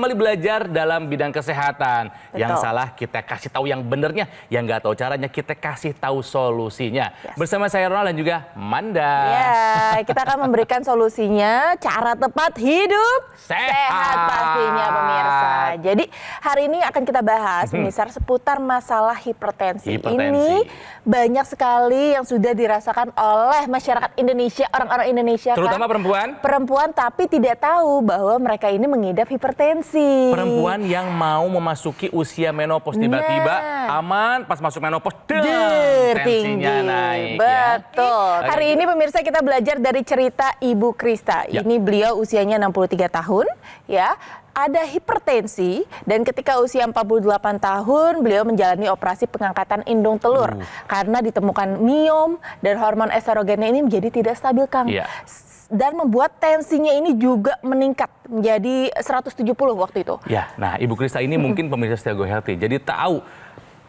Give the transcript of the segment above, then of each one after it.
kembali belajar dalam bidang kesehatan. Betul. Yang salah kita kasih tahu yang benernya, yang nggak tahu caranya kita kasih tahu solusinya. Bersama saya Ronald dan juga Manda. Ya, kita akan memberikan solusinya, cara tepat hidup sehat pastinya pemirsa. Jadi hari ini akan kita bahas pemirsa seputar masalah hipertensi. Ini banyak sekali yang sudah dirasakan oleh masyarakat Indonesia, orang-orang Indonesia. Terutama perempuan. Perempuan tapi tidak tahu bahwa mereka ini mengidap hipertensi. Perempuan yang mau memasuki usia menopause tiba-tiba aman, pas masuk menopause tensinya naik. Betul. Hari ini pemirsa kita belajar dari cerita Ibu Krista. Ini beliau usianya 63 tahun, ya. Ada hipertensi dan ketika usia 48 tahun beliau menjalani operasi pengangkatan indung telur karena ditemukan miom dan hormon estrogennya ini menjadi tidak stabil, Kang. Dan membuat tensinya ini juga meningkat menjadi 170 waktu itu. Ya, nah Ibu Krista ini mungkin pemirsa setia Go Healthy, jadi tahu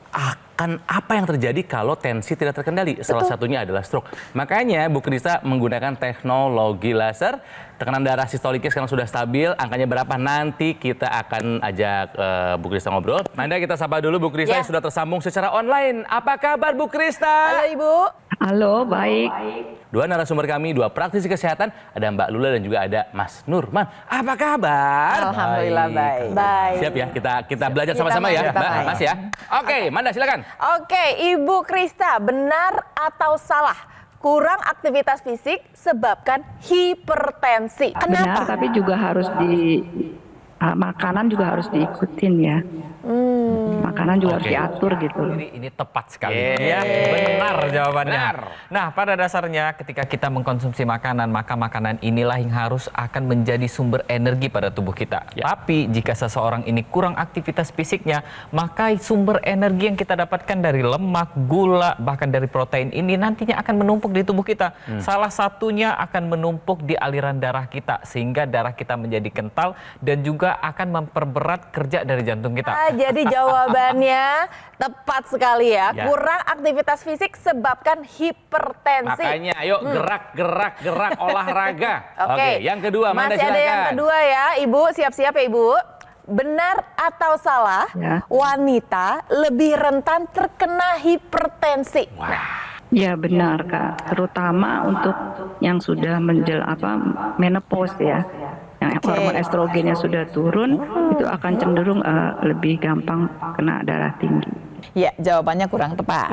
akan apa yang terjadi kalau tensi tidak terkendali. Salah satunya adalah stroke. Makanya Bu Krista menggunakan teknologi laser. Tekanan darah sistoliknya sekarang sudah stabil. Angkanya berapa nanti kita akan ajak Bu Krista ngobrol. Manda, kita sapa dulu Bu Krista yang sudah tersambung secara online. Apa kabar Bu Krista? Halo Ibu. Halo, baik. Dua narasumber kami, dua praktisi kesehatan. Ada Mbak Lula dan juga ada Mas Nurman. Apa kabar? Alhamdulillah baik. Siap ya, kita belajar sama-sama ya, Mbak, Mas ya. Oke, Manda silakan. Oke, Ibu Krista, benar atau salah kurang aktivitas fisik sebabkan hipertensi? Kenapa? Benar, tapi juga harus makanan juga harus diikutin ya. Makanan juga harus diatur gitu. Ini tepat sekali. Ya, benar jawabannya. Nah, pada dasarnya ketika kita mengkonsumsi makanan, maka makanan inilah yang harus akan menjadi sumber energi pada tubuh kita. Tapi jika seseorang ini kurang aktivitas fisiknya, maka sumber energi yang kita dapatkan dari lemak, gula, bahkan dari protein ini nantinya akan menumpuk di tubuh kita. Salah satunya akan menumpuk di aliran darah kita sehingga darah kita menjadi kental dan juga akan memperberat kerja dari jantung kita. Jadi jawabannya tepat sekali ya. Kurang aktivitas fisik sebabkan hipertensi. Makanya ayo gerak olahraga. Oke, yang kedua, Manda masih silakan. ada yang kedua ya, Ibu. Siap-siap ya Ibu. Benar atau salah wanita lebih rentan terkena hipertensi? Ya benar Kak, terutama untuk yang sudah menopause ya. Yang hormon estrogennya sudah turun, itu akan cenderung lebih gampang kena darah tinggi. Ya, jawabannya kurang tepat.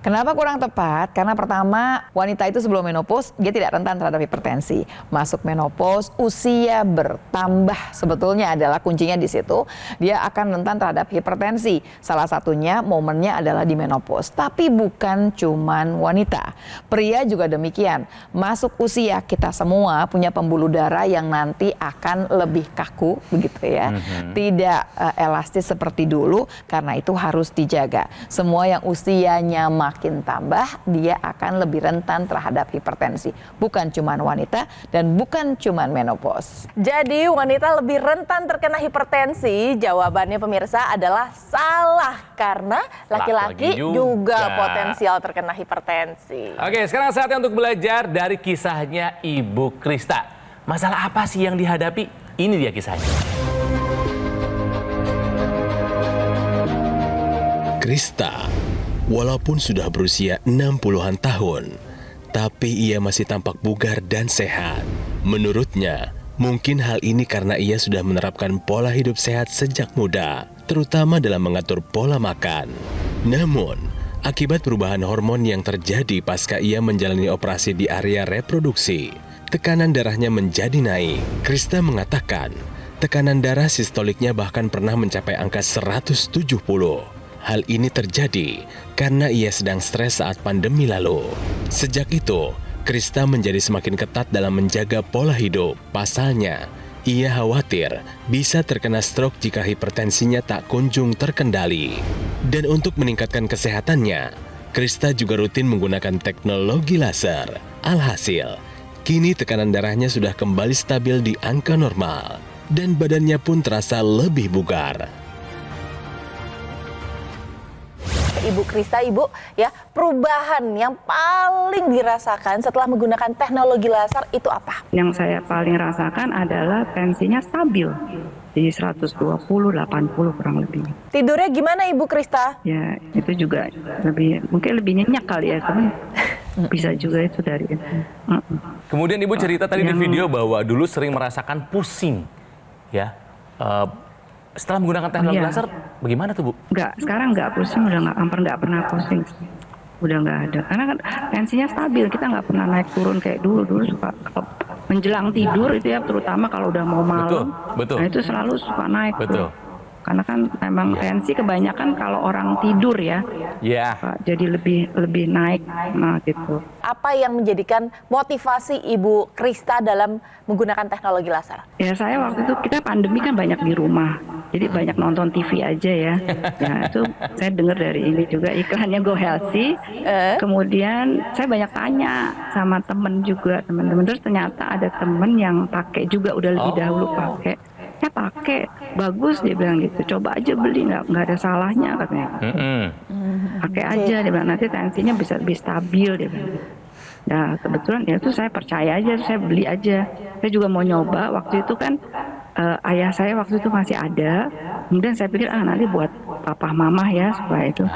Kenapa kurang tepat? Karena pertama, wanita itu sebelum menopause, dia tidak rentan terhadap hipertensi. Masuk menopause, usia bertambah sebetulnya adalah kuncinya di situ. Dia akan rentan terhadap hipertensi. Salah satunya momennya adalah di menopause. Tapi bukan cuman wanita. Pria juga demikian. Masuk usia, kita semua punya pembuluh darah yang nanti akan lebih kaku, begitu ya. Tidak elastis seperti dulu, karena itu harus dijaga. Semua yang usianya makin tambah, dia akan lebih rentan terhadap hipertensi. Bukan cuma wanita dan bukan cuma menopause. Jadi wanita lebih rentan terkena hipertensi, jawabannya pemirsa adalah salah. Karena laki-laki juga potensial terkena hipertensi. Oke, sekarang saatnya untuk belajar dari kisahnya Ibu Krista. Masalah apa sih yang dihadapi? Ini dia kisahnya. Krista, walaupun sudah berusia 60-an tahun, tapi ia masih tampak bugar dan sehat. Menurutnya, mungkin hal ini karena ia sudah menerapkan pola hidup sehat sejak muda, terutama dalam mengatur pola makan. Namun, akibat perubahan hormon yang terjadi pasca ia menjalani operasi di area reproduksi, tekanan darahnya menjadi naik. Krista mengatakan, tekanan darah sistoliknya bahkan pernah mencapai angka 170. Hal ini terjadi karena ia sedang stres saat pandemi lalu. Sejak itu, Krista menjadi semakin ketat dalam menjaga pola hidup. Pasalnya, ia khawatir bisa terkena stroke jika hipertensinya tak kunjung terkendali. Dan untuk meningkatkan kesehatannya, Krista juga rutin menggunakan teknologi laser. Alhasil, kini tekanan darahnya sudah kembali stabil di angka normal. Dan badannya pun terasa lebih bugar. Ibu Krista, Ibu, ya, perubahan yang paling dirasakan setelah menggunakan teknologi laser itu apa? Yang saya paling rasakan adalah tensinya stabil. di 120-80 kurang lebih. Tidurnya gimana Ibu Krista? Ya itu juga mungkin lebih nyenyak kali ya, teman. Bisa juga itu dari itu. Kemudian Ibu cerita tadi di video bahwa dulu sering merasakan pusing, ya. Setelah menggunakan teknologi Iya. laser, bagaimana tuh Bu? Sekarang nggak pusing, udah nggak pernah pusing. Udah nggak ada, karena kan tensinya stabil, kita nggak pernah naik turun kayak dulu suka menjelang tidur itu ya, terutama kalau udah mau malam, betul. nah itu selalu suka naik Betul. tuh. Karena kan memang tensi kebanyakan kalau orang tidur ya, Ya. jadi lebih naik, nah gitu. Apa yang menjadikan motivasi Ibu Krista dalam menggunakan teknologi laser? Ya saya waktu itu, kita pandemi kan banyak di rumah, jadi banyak nonton TV aja ya. Ya itu saya dengar dari ini juga iklannya Go Healthy. Kemudian saya banyak tanya sama teman-teman, terus ternyata ada teman yang pakai juga udah lebih dahulu pakai. Saya pakai bagus, dia bilang gitu, coba aja beli, nggak ada salahnya katanya. Pakai aja, dia bilang nanti tensinya bisa lebih stabil, dia bilang. Nah kebetulan ya itu saya percaya aja, saya beli aja. Saya juga mau nyoba, waktu itu kan ayah saya waktu itu masih ada. Kemudian saya pikir nanti buat papa mama ya supaya itu.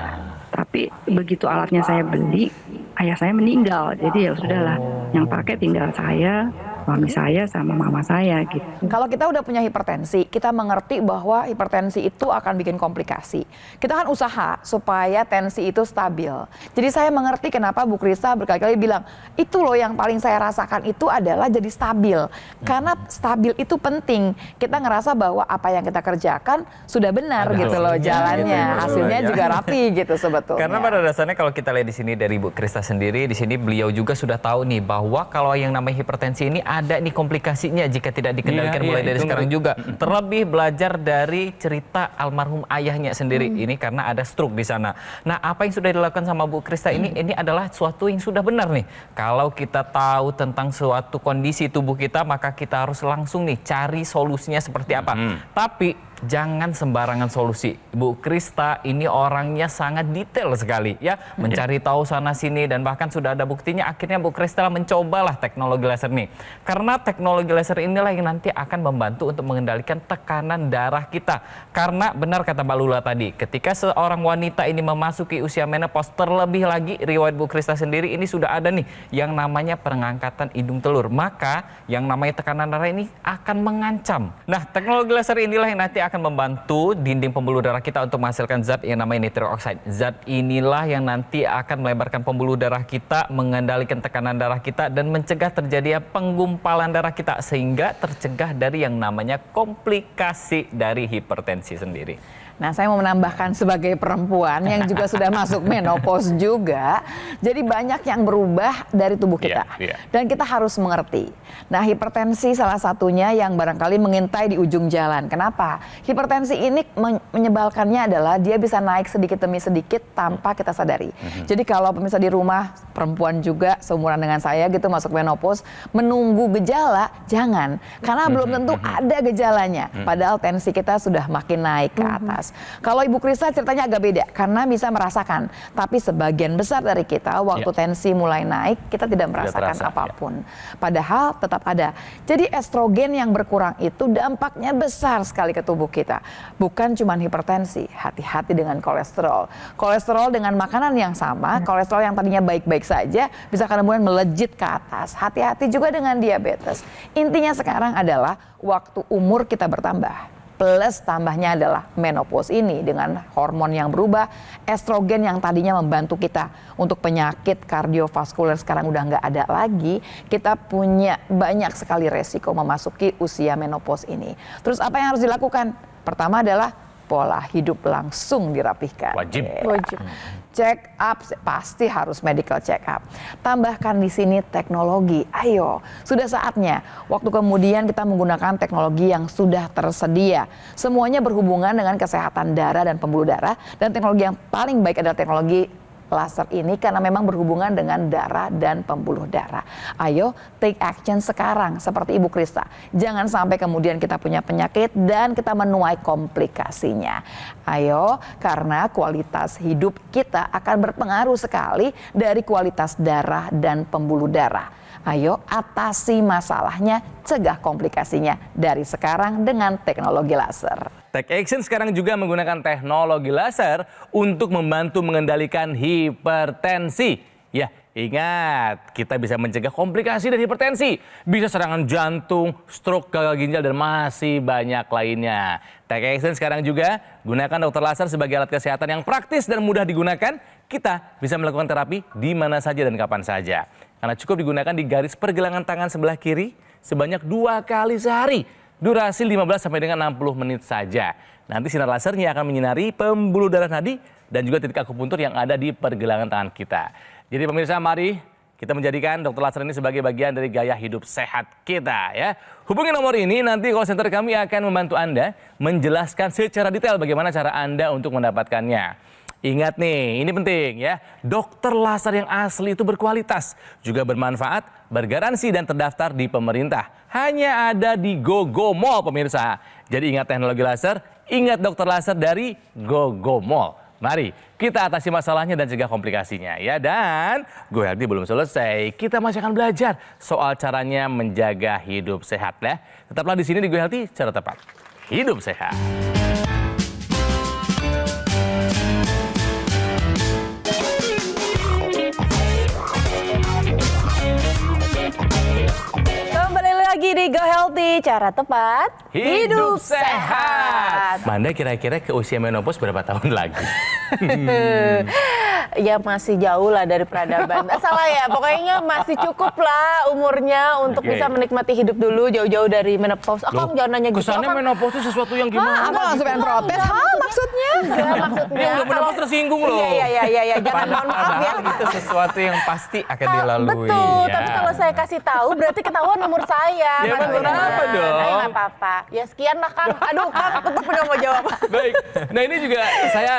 Tapi begitu alatnya saya beli, ayah saya meninggal. Jadi ya sudahlah, yang pakai tinggal saya, suami saya sama mama saya gitu. Kalau kita udah punya hipertensi, kita mengerti bahwa hipertensi itu akan bikin komplikasi. Kita kan usaha supaya tensi itu stabil. Jadi saya mengerti kenapa Bu Krista berkali-kali bilang, itu loh yang paling saya rasakan itu adalah jadi stabil. Karena stabil itu penting. Kita ngerasa bahwa apa yang kita kerjakan sudah benar gitu loh jalannya. Hasilnya juga rapi gitu sebetulnya. Karena pada dasarnya kalau kita lihat di sini dari Bu Krista sendiri, di sini beliau juga sudah tahu nih bahwa kalau yang namanya hipertensi ini ada nih komplikasinya jika tidak dikendalikan mulai dari sekarang juga. Terlebih belajar dari cerita almarhum ayahnya sendiri ini karena ada stroke di sana. Nah, apa yang sudah dilakukan sama Bu Krista ini adalah suatu yang sudah benar nih. Kalau kita tahu tentang suatu kondisi tubuh kita, maka kita harus langsung nih cari solusinya seperti apa. Tapi jangan sembarangan solusi. Bu Krista ini orangnya sangat detail sekali ya, mencari tahu sana sini dan bahkan sudah ada buktinya. Akhirnya Bu Krista mencobalah teknologi laser nih. Karena teknologi laser inilah yang nanti akan membantu untuk mengendalikan tekanan darah kita. Karena benar kata Mbak Lula tadi, ketika seorang wanita ini memasuki usia menopause, terlebih lagi riwayat Bu Krista sendiri ini sudah ada nih yang namanya pengangkatan hidung telur. Maka yang namanya tekanan darah ini akan mengancam. Nah, teknologi laser inilah yang nanti akan membantu dinding pembuluh darah kita untuk menghasilkan zat yang namanya nitric oxide. Zat inilah yang nanti akan melebarkan pembuluh darah kita, mengendalikan tekanan darah kita, dan mencegah terjadinya penggumpalan darah kita sehingga tercegah dari yang namanya komplikasi dari hipertensi sendiri. Nah, saya mau menambahkan sebagai perempuan yang juga sudah masuk menopause juga, jadi banyak yang berubah dari tubuh kita. Dan kita harus mengerti. Nah, hipertensi salah satunya yang barangkali mengintai di ujung jalan. Kenapa? Hipertensi ini menyebalkannya adalah dia bisa naik sedikit demi sedikit tanpa kita sadari. Jadi kalau pemirsa di rumah, perempuan juga seumuran dengan saya gitu masuk menopause, menunggu gejala, jangan. Karena belum tentu ada gejalanya. Padahal tensi kita sudah makin naik ke atas. Kalau Ibu Krista ceritanya agak beda karena bisa merasakan, tapi sebagian besar dari kita waktu tensi mulai naik kita tidak merasakan apapun. Padahal tetap ada. Jadi estrogen yang berkurang itu dampaknya besar sekali ke tubuh kita. Bukan cuma hipertensi, hati-hati dengan kolesterol. Kolesterol dengan makanan yang sama, kolesterol yang tadinya baik-baik saja bisa kemudian melejit ke atas. Hati-hati juga dengan diabetes. Intinya sekarang adalah waktu umur kita bertambah. Plus tambahnya adalah menopause ini dengan hormon yang berubah, estrogen yang tadinya membantu kita untuk penyakit kardiovaskuler sekarang udah nggak ada lagi. Kita punya banyak sekali resiko memasuki usia menopause ini. Terus apa yang harus dilakukan? Pertama adalah pola hidup langsung dirapihkan. Wajib. Check up, pasti harus medical check up. Tambahkan di sini teknologi. Ayo, sudah saatnya. Waktu kemudian kita menggunakan teknologi yang sudah tersedia. Semuanya berhubungan dengan kesehatan darah dan pembuluh darah. Dan teknologi yang paling baik adalah teknologi laser ini karena memang berhubungan dengan darah dan pembuluh darah. Ayo take action sekarang seperti Ibu Krista. Jangan sampai kemudian kita punya penyakit dan kita menuai komplikasinya. Ayo, karena kualitas hidup kita akan berpengaruh sekali dari kualitas darah dan pembuluh darah. Ayo atasi masalahnya, cegah komplikasinya dari sekarang dengan teknologi laser. Take Action sekarang juga menggunakan teknologi laser untuk membantu mengendalikan hipertensi. Ya, ingat, kita bisa mencegah komplikasi dari hipertensi. Bisa serangan jantung, stroke, gagal ginjal, dan masih banyak lainnya. Take Action sekarang juga gunakan dokter laser sebagai alat kesehatan yang praktis dan mudah digunakan. Kita bisa melakukan terapi di mana saja dan kapan saja. Karena cukup digunakan di garis pergelangan tangan sebelah kiri sebanyak 2 kali sehari. Durasi 15 sampai dengan 60 menit saja. Nanti sinar lasernya akan menyinari pembuluh darah nadi dan juga titik akupuntur yang ada di pergelangan tangan kita. Jadi pemirsa, mari kita menjadikan dokter laser ini sebagai bagian dari gaya hidup sehat kita ya. Hubungi nomor ini, nanti call center kami akan membantu Anda menjelaskan secara detail bagaimana cara Anda untuk mendapatkannya. Ingat nih, ini penting ya, dokter laser yang asli itu berkualitas, juga bermanfaat, bergaransi dan terdaftar di pemerintah. Hanya ada di GoGo Mall pemirsa. Jadi ingat teknologi laser, ingat dokter laser dari GoGo Mall. Mari kita atasi masalahnya dan cegah komplikasinya ya. Dan Go Healthy belum selesai, kita masih akan belajar soal caranya menjaga hidup sehat ya. Tetaplah di sini di Go Healthy, cara tepat hidup sehat. Kembali lagi di Go Healthy, cara tepat hidup sehat. Manda kira-kira ke usia menopause berapa tahun lagi? Ya masih jauh lah dari peradaban. Salah ya, pokoknya masih cukup lah umurnya untuk Oke. bisa menikmati hidup dulu jauh-jauh dari menopause. Kamu jangan nanya gitu. Kesannya Akang. menopause itu sesuatu yang gimana? Apa langsung pengen protes? Maksudnya? Enggak, maksudnya. Dia udah menopause tersinggung loh. Iya, jangan mohon maaf ya. Padahal itu sesuatu yang pasti akan dilalui. Betul, Ya. tapi kalau saya kasih tahu berarti ketahuan umur saya. Ya, Mas emang kenapa Firman. dong? Nggak apa-apa. Ya sekian lah Kang. Aduh Kang, tetap nggak mau jawab. Baik. Nah ini juga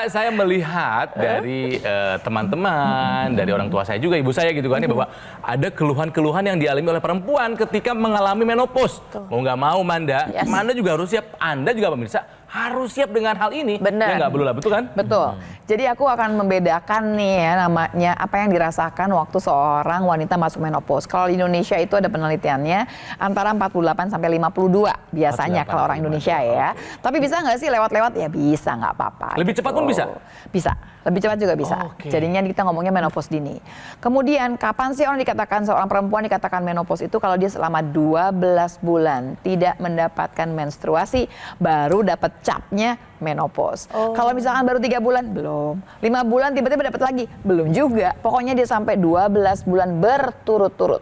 saya melihat dari teman-teman, dari orang tua saya juga, ibu saya gitu kan, ya, bahwa ada keluhan-keluhan yang dialami oleh perempuan ketika mengalami menopause. Mau nggak mau Manda, Yes. Manda juga harus siap. Anda juga pemirsa harus siap dengan hal ini. Benar. Ya nggak perlu lah, betul kan? Betul. Jadi aku akan membedakan nih ya namanya apa yang dirasakan waktu seorang wanita masuk menopause. Kalau di Indonesia itu ada penelitiannya antara 48 sampai 52 biasanya 48, kalau orang Indonesia ya. Tapi bisa nggak sih lewat-lewat? Ya bisa, nggak apa-apa. Lebih cepat pun bisa? Bisa. Lebih cepat juga bisa. Oke. Jadinya kita ngomongnya menopause dini. Kemudian kapan sih orang dikatakan seorang perempuan dikatakan menopause itu kalau dia selama 12 bulan tidak mendapatkan menstruasi baru dapat capnya menopause. Kalau misalkan baru 3 bulan belum, 5 bulan tiba-tiba dapat lagi belum juga. Pokoknya dia sampai 12 bulan berturut-turut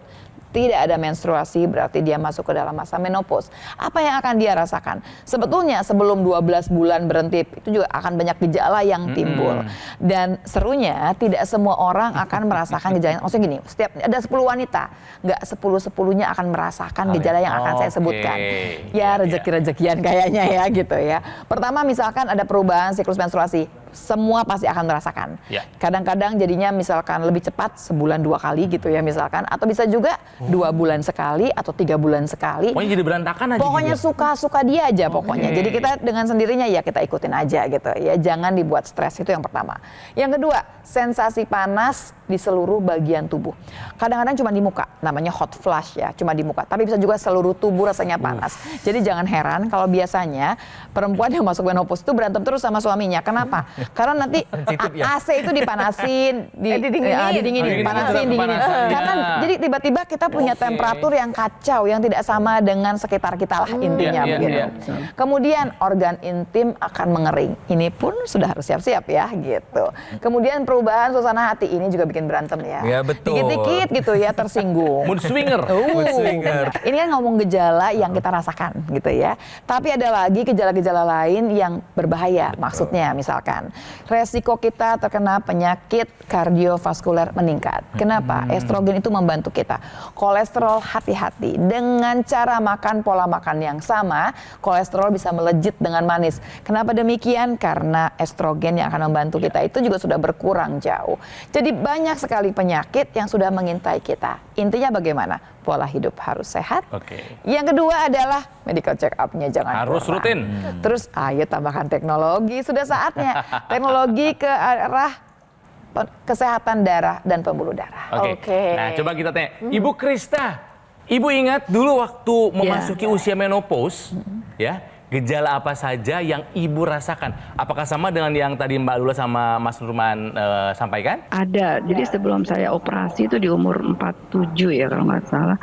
tidak ada menstruasi berarti dia masuk ke dalam masa menopause. Apa yang akan dia rasakan? Sebetulnya sebelum 12 bulan berhenti itu juga akan banyak gejala yang timbul. Dan serunya tidak semua orang akan merasakan gejala. Maksudnya gini, setiap ada 10 wanita, nggak 10-10-nya akan merasakan gejala yang akan saya Oke. sebutkan. Ya rezeki-rezekian kayaknya ya gitu ya. Pertama misalkan ada perubahan siklus menstruasi. Semua pasti akan merasakan. Ya. Kadang-kadang jadinya misalkan lebih cepat sebulan 2 kali gitu ya misalkan. Atau bisa juga 2 bulan sekali atau 3 bulan sekali. Pokoknya jadi berantakan aja. Pokoknya gitu. suka-suka dia aja pokoknya. Jadi kita dengan sendirinya ya kita ikutin aja gitu ya. Jangan dibuat stres, itu yang pertama. Yang kedua, sensasi panas di seluruh bagian tubuh. Kadang-kadang cuma di muka, namanya hot flush ya, cuma di muka. Tapi bisa juga seluruh tubuh rasanya panas. Jadi jangan heran kalau biasanya perempuan yang masuk menopause itu berantem terus sama suaminya. Kenapa? Karena nanti Sensitif ya? AC itu dipanasin, Didinginin. didinginin, Oh, panasin, dinginin. dinginin. Pemanasan, Karena ya. jadi tiba-tiba kita punya Oke. temperatur yang kacau, yang tidak sama dengan sekitar kita lah intinya Iya, begitu. iya. Kemudian organ intim akan mengering. Ini pun sudah harus siap-siap ya gitu. Kemudian perubahan suasana hati ini juga bikin berantem ya. Ya, betul. Dikit-dikit gitu ya tersinggung. Mood swinger. Mood swinger. Ini kan ngomong gejala yang kita rasakan gitu ya. Tapi ada lagi gejala-gejala lain yang berbahaya. Maksudnya misalkan resiko kita terkena penyakit kardiovaskuler meningkat. Kenapa? Estrogen itu membantu kita. Kolesterol hati-hati. Dengan cara makan pola makan yang sama, kolesterol bisa melejit dengan manis. Kenapa demikian? Karena estrogen yang akan membantu kita itu juga sudah berkurang jauh. Jadi banyak sekali penyakit yang sudah mengintai kita. Intinya bagaimana? Pola hidup harus sehat. Oke. Yang kedua adalah medical check up-nya jangan Harus kurang. rutin. Terus ayo tambahkan teknologi, sudah saatnya teknologi ke arah kesehatan darah dan pembuluh darah. Oke. Nah, coba kita tanya, Ibu Krista, Ibu ingat dulu waktu memasuki usia menopause, ya, gejala apa saja yang Ibu rasakan? Apakah sama dengan yang tadi Mbak Lula sama Mas Nurman sampaikan? Ada. Jadi sebelum saya operasi itu di umur 47 ya kalau nggak salah.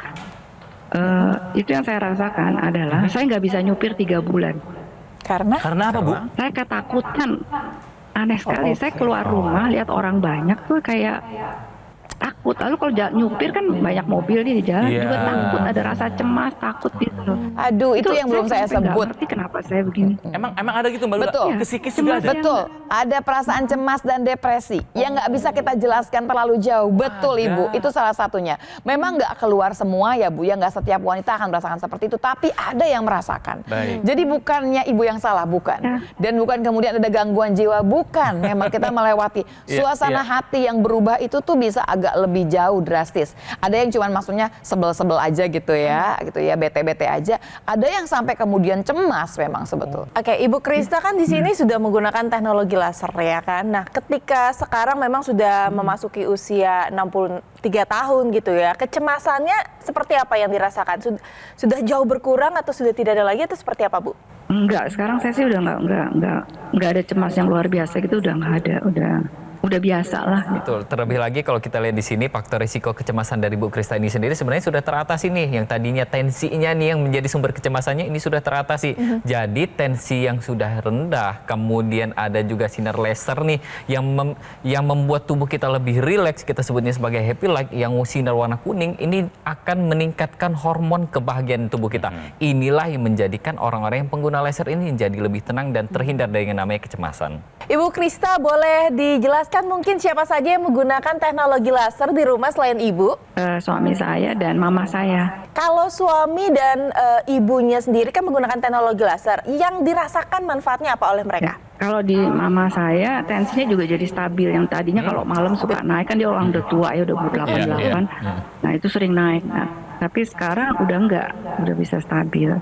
Itu yang saya rasakan adalah saya nggak bisa nyupir 3 bulan. Karena apa, Bu? Saya ketakutan. Aneh sekali. Saya keluar rumah lihat orang banyak tuh kayak takut. Lalu kalau nyupir kan banyak mobil nih di jalan, juga takut, ada rasa cemas, takut gitu. Aduh, itu yang belum saya sampai nggak sebut. ngerti kenapa saya begini. Emang ada gitu Mbak Lula? Betul. Kesikis juga ada? Betul, ada perasaan cemas dan depresi yang nggak bisa kita jelaskan terlalu jauh. Betul Ibu, itu salah satunya. Memang nggak keluar semua ya Bu, ya nggak setiap wanita akan merasakan seperti itu, tapi ada yang merasakan. Baik. Jadi bukannya Ibu yang salah, bukan. Dan bukan kemudian ada gangguan jiwa, bukan. Memang kita melewati suasana hati yang berubah itu tuh bisa agak lebih jauh drastis. Ada yang cuman maksudnya sebel-sebel aja gitu ya, bete-bete aja. Ada yang sampai kemudian cemas memang sebetulnya. Oke, Ibu Krista kan di sini sudah menggunakan teknologi laser ya kan. Nah, ketika sekarang memang sudah memasuki usia 63 tahun gitu ya, kecemasannya seperti apa yang dirasakan? Sudah jauh berkurang atau sudah tidak ada lagi atau seperti apa, Bu? Enggak, sekarang saya sih udah nggak ada cemas yang luar biasa gitu, udah nggak ada, udah biasa lah. Betul. Terlebih lagi kalau kita lihat di sini faktor risiko kecemasan dari Bu Krista ini sendiri sebenarnya sudah teratasi nih. Yang tadinya tensinya nih yang menjadi sumber kecemasannya ini sudah teratasi. Jadi tensi yang sudah rendah, kemudian ada juga sinar laser nih yang membuat tubuh kita lebih rileks, kita sebutnya sebagai happy light, yang sinar warna kuning ini akan meningkatkan hormon kebahagiaan tubuh kita. Inilah yang menjadikan orang-orang yang pengguna laser ini jadi lebih tenang dan terhindar dari yang namanya kecemasan. Ibu Krista, boleh dijelaskan mungkin siapa saja yang menggunakan teknologi laser di rumah selain Ibu? Suami saya dan mama saya. Kalau suami dan ibunya sendiri kan menggunakan teknologi laser, yang dirasakan manfaatnya apa oleh mereka? Kalau di mama saya tensinya juga jadi stabil. Yang tadinya kalau malam suka naik, kan dia orang udah tua ya, udah umur 88. Nah itu sering naik. Nah, tapi sekarang udah enggak, udah bisa stabil.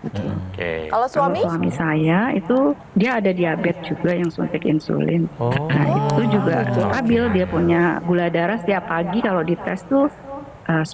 Oke. Kalau suami? Kalau suami saya itu dia ada diabetes juga yang suntik insulin. Nah itu juga stabil, dia punya gula darah setiap pagi kalau dites tuh 100,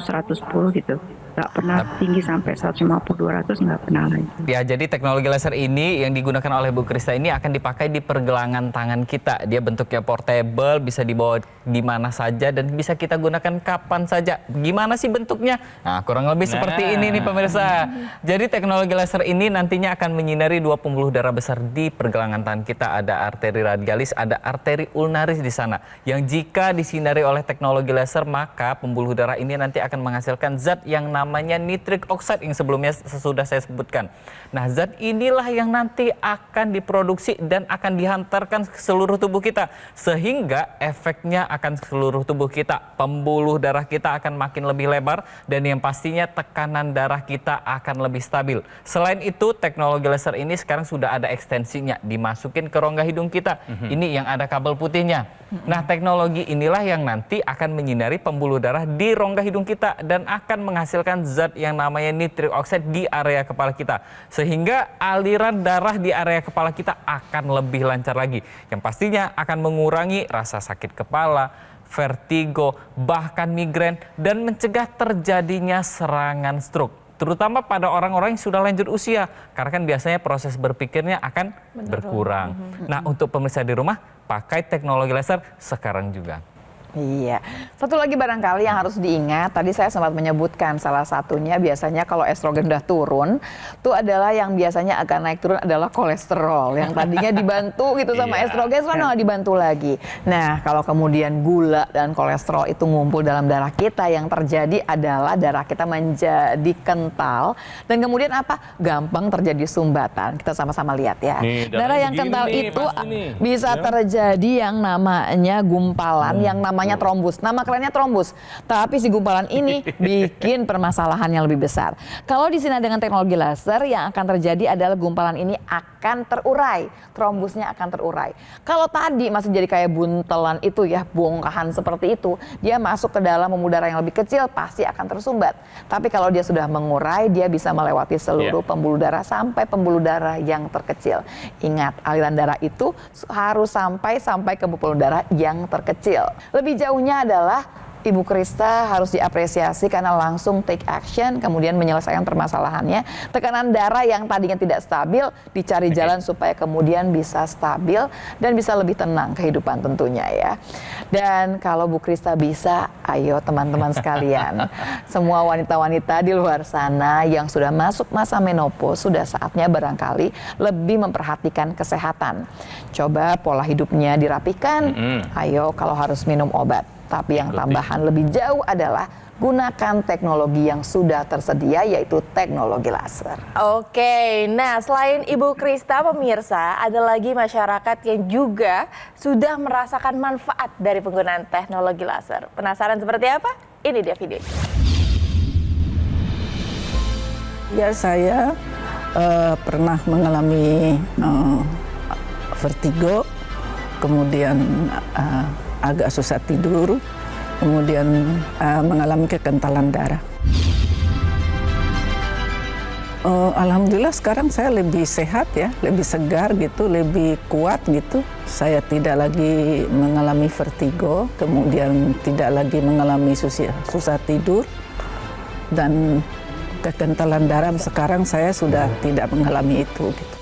110 gitu. Nggak pernah tinggi sampai 150, 200, nggak pernah lagi. Ya, jadi teknologi laser ini yang digunakan oleh Bu Krista ini akan dipakai di pergelangan tangan kita. Dia bentuknya portable, bisa dibawa di mana saja dan bisa kita gunakan kapan saja. Gimana sih bentuknya? Nah, kurang lebih seperti ini nih pemirsa. Jadi teknologi laser ini nantinya akan menyinari 2 pembuluh darah besar di pergelangan tangan kita. Ada arteri radialis, ada arteri ulnaris di sana. Yang jika disinari oleh teknologi laser, maka pembuluh darah ini nanti akan menghasilkan zat yang namanya nitric oxide yang sebelumnya sudah saya sebutkan. Nah, zat inilah yang nanti akan diproduksi dan akan dihantarkan ke seluruh tubuh kita. Sehingga efeknya akan seluruh tubuh kita. Pembuluh darah kita akan makin lebih lebar dan yang pastinya tekanan darah kita akan lebih stabil. Selain itu, teknologi laser ini sekarang sudah ada ekstensinya, dimasukin ke rongga hidung kita. Ini yang ada kabel putihnya. Nah, teknologi inilah yang nanti akan menyinari pembuluh darah di rongga hidung kita dan akan menghasilkan zat yang namanya nitric oxide di area kepala kita. Sehingga aliran darah di area kepala kita akan lebih lancar lagi. Yang pastinya akan mengurangi rasa sakit kepala, vertigo, bahkan migrain, dan mencegah terjadinya serangan stroke. Terutama pada orang-orang yang sudah lanjut usia. Karena kan biasanya proses berpikirnya akan berkurang. Nah, untuk pemirsa di rumah, pakai teknologi laser sekarang juga. Iya. Satu lagi barangkali yang harus diingat, tadi saya sempat menyebutkan salah satunya biasanya kalau estrogen udah turun, itu adalah yang biasanya akan naik turun adalah kolesterol. Yang tadinya dibantu gitu sama estrogen, sekarang nggak dibantu lagi. Nah, kalau kemudian gula dan kolesterol itu ngumpul dalam darah kita, yang terjadi adalah darah kita menjadi kental dan kemudian apa? Gampang terjadi sumbatan. Kita sama-sama lihat ya. Nih, darah yang kental begini nih, itu pasti nih. bisa terjadi yang namanya gumpalan, yang namanya trombus. Nama kerennya trombus. Tapi si gumpalan ini bikin permasalahan yang lebih besar. Kalau di sini dengan teknologi laser, yang akan terjadi adalah gumpalan ini akan akan terurai, trombusnya akan terurai. Kalau tadi masih jadi kayak buntelan itu ya, bongkahan seperti itu, dia masuk ke dalam pembuluh darah yang lebih kecil pasti akan tersumbat. Tapi kalau dia sudah mengurai, dia bisa melewati seluruh pembuluh darah sampai pembuluh darah yang terkecil. Ingat, aliran darah itu harus sampai ke pembuluh darah yang terkecil. Lebih jauhnya adalah Ibu Krista harus diapresiasi karena langsung take action, kemudian menyelesaikan permasalahannya. Tekanan darah yang tadinya tidak stabil, dicari jalan supaya kemudian bisa stabil dan bisa lebih tenang kehidupan tentunya ya. Dan kalau Bu Krista bisa, ayo teman-teman sekalian, semua wanita-wanita di luar sana yang sudah masuk masa menopause, sudah saatnya barangkali lebih memperhatikan kesehatan. Coba pola hidupnya dirapikan, ayo kalau harus minum obat. Tapi yang tambahan lebih jauh adalah gunakan teknologi yang sudah tersedia, yaitu teknologi laser. Oke, nah selain Ibu Krista, pemirsa, ada lagi masyarakat yang juga sudah merasakan manfaat dari penggunaan teknologi laser. Penasaran seperti apa? Ini dia videonya. Ya, saya pernah mengalami vertigo, kemudian agak susah tidur, kemudian mengalami kekentalan darah. Alhamdulillah sekarang saya lebih sehat ya, lebih segar gitu, lebih kuat gitu. Saya tidak lagi mengalami vertigo, kemudian tidak lagi mengalami susah tidur, dan kekentalan darah sekarang saya sudah tidak mengalami itu gitu.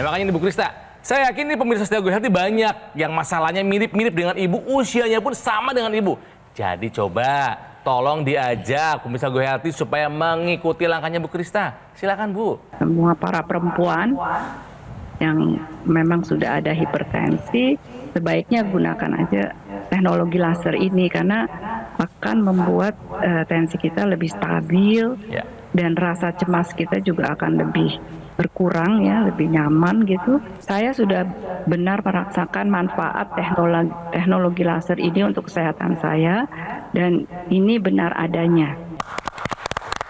Nah makanya Bu Krista, saya yakin nih pemirsa setia Go Healthy banyak yang masalahnya mirip-mirip dengan ibu, usianya pun sama dengan ibu. Jadi coba tolong diajak pemirsa Go Healthy supaya mengikuti langkahnya Bu Krista. Silakan Bu. Semua para perempuan yang memang sudah ada hipertensi, sebaiknya gunakan aja teknologi laser ini karena akan membuat tensi kita lebih stabil dan rasa cemas kita juga akan lebih berkurang ya, lebih nyaman gitu. Saya sudah benar merasakan manfaat teknologi laser ini untuk kesehatan saya dan ini benar adanya.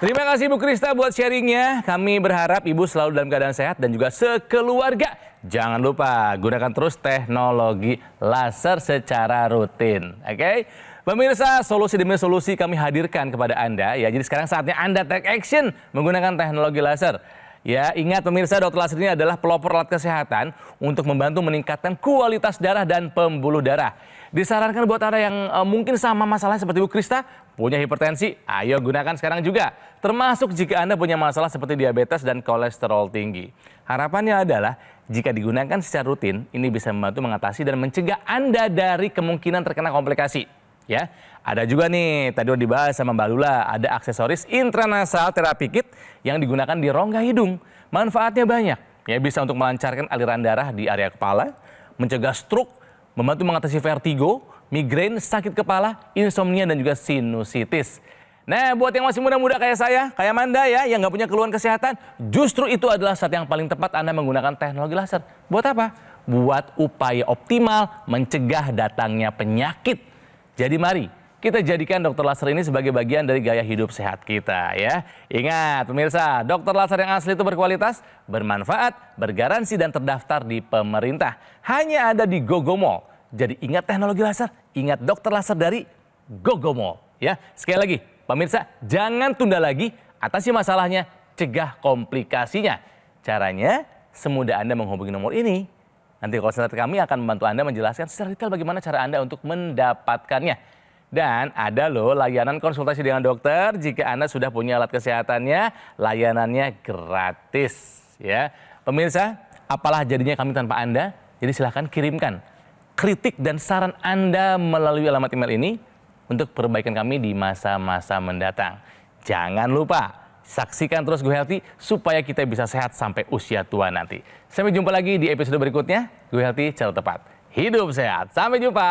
Terima kasih Bu Krista buat sharingnya. Kami berharap Ibu selalu dalam keadaan sehat dan juga sekeluarga. Jangan lupa gunakan terus teknologi laser secara rutin. Oke? Pemirsa, solusi demi solusi kami hadirkan kepada Anda ya. Jadi sekarang saatnya Anda take action menggunakan teknologi laser. Ya, ingat pemirsa, dokter laser ini adalah pelopor alat kesehatan untuk membantu meningkatkan kualitas darah dan pembuluh darah. Disarankan buat Anda yang mungkin sama masalah seperti Bu Krista, punya hipertensi, ayo gunakan sekarang juga. Termasuk jika Anda punya masalah seperti diabetes dan kolesterol tinggi. Harapannya adalah jika digunakan secara rutin, ini bisa membantu mengatasi dan mencegah Anda dari kemungkinan terkena komplikasi. Ya, ada juga nih, tadi udah dibahas sama Mbak Lula, ada aksesoris intranasal terapi kit yang digunakan di rongga hidung. Manfaatnya banyak, ya bisa untuk melancarkan aliran darah di area kepala, mencegah stroke, membantu mengatasi vertigo, migrain, sakit kepala, insomnia, dan juga sinusitis. Nah, buat yang masih muda-muda kayak saya, kayak Manda ya, yang nggak punya keluhan kesehatan, justru itu adalah saat yang paling tepat Anda menggunakan teknologi laser. Buat apa? Buat upaya optimal mencegah datangnya penyakit. Jadi mari kita jadikan dokter laser ini sebagai bagian dari gaya hidup sehat kita ya. Ingat pemirsa, dokter laser yang asli itu berkualitas, bermanfaat, bergaransi dan terdaftar di pemerintah. Hanya ada di GoGo Mall. Jadi ingat teknologi laser, ingat dokter laser dari GoGo Mall ya. Sekali lagi pemirsa, jangan tunda lagi, atasi masalahnya, cegah komplikasinya. Caranya semudah Anda menghubungi nomor ini. Nanti call center kami akan membantu Anda menjelaskan secara detail bagaimana cara Anda untuk mendapatkannya. Dan ada loh layanan konsultasi dengan dokter jika Anda sudah punya alat kesehatannya, layanannya gratis. Ya, pemirsa, apalah jadinya kami tanpa Anda? Jadi silahkan kirimkan kritik dan saran Anda melalui alamat email ini untuk perbaikan kami di masa-masa mendatang. Jangan lupa saksikan terus Go Healthy supaya kita bisa sehat sampai usia tua nanti. Sampai jumpa lagi di episode berikutnya. Go Healthy, cara tepat hidup sehat. Sampai jumpa.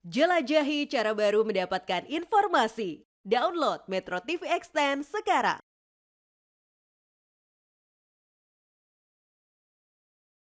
Jelajahi cara baru mendapatkan informasi. Download Metro TV Extend sekarang.